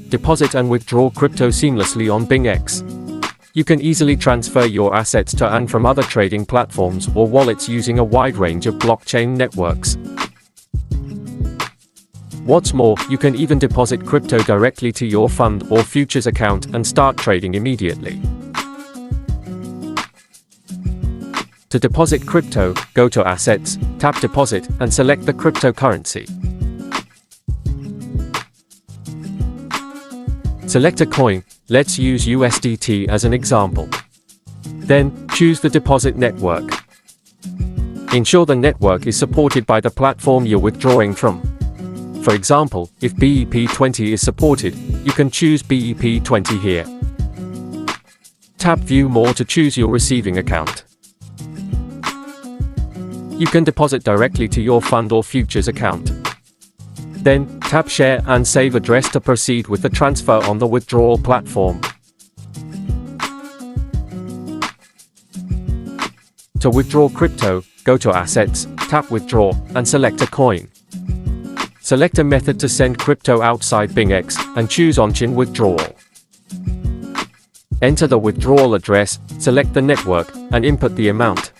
Deposit and withdraw crypto seamlessly on BingX. You can easily transfer your assets to and from other trading platforms or wallets using a wide range of blockchain networks. What's more, you can even deposit crypto directly to your fund or futures account and start trading immediately. To deposit crypto, go to Assets, tap Deposit, and select the cryptocurrency. Select a coin, let's use USDT as an example. Then, choose the deposit network. Ensure the network is supported by the platform you're withdrawing from. For example, if BEP20 is supported, you can choose BEP20 here. Tap View More to choose your receiving account. You can deposit directly to your fund or futures account. Then, tap Share and Save Address to proceed with the transfer on the withdrawal platform. To withdraw crypto, go to Assets, tap Withdraw, and select a coin. Select a method to send crypto outside BingX, and choose On-Chain Withdrawal. Enter the withdrawal address, select the network, and input the amount.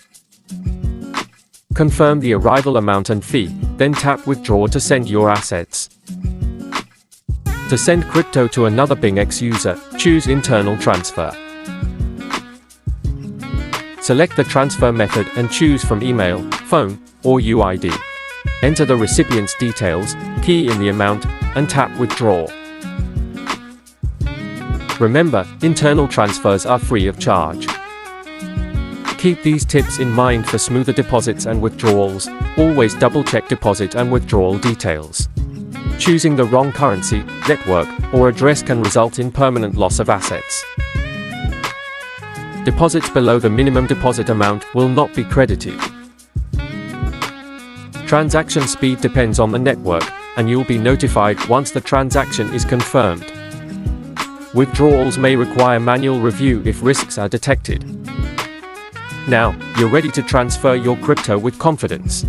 Confirm the arrival amount and fee, then tap Withdraw to send your assets. To send crypto to another BingX user, choose Internal Transfer. Select the transfer method and choose from email, phone, or UID. Enter the recipient's details, key in the amount, and tap Withdraw. Remember, internal transfers are free of charge. Keep these tips in mind for smoother deposits and withdrawals. Always double-check deposit and withdrawal details. Choosing the wrong currency, network, or address can result in permanent loss of assets. Deposits below the minimum deposit amount will not be credited. Transaction speed depends on the network, and you'll be notified once the transaction is confirmed. Withdrawals may require manual review if risks are detected. Now, you're ready to transfer your crypto with confidence.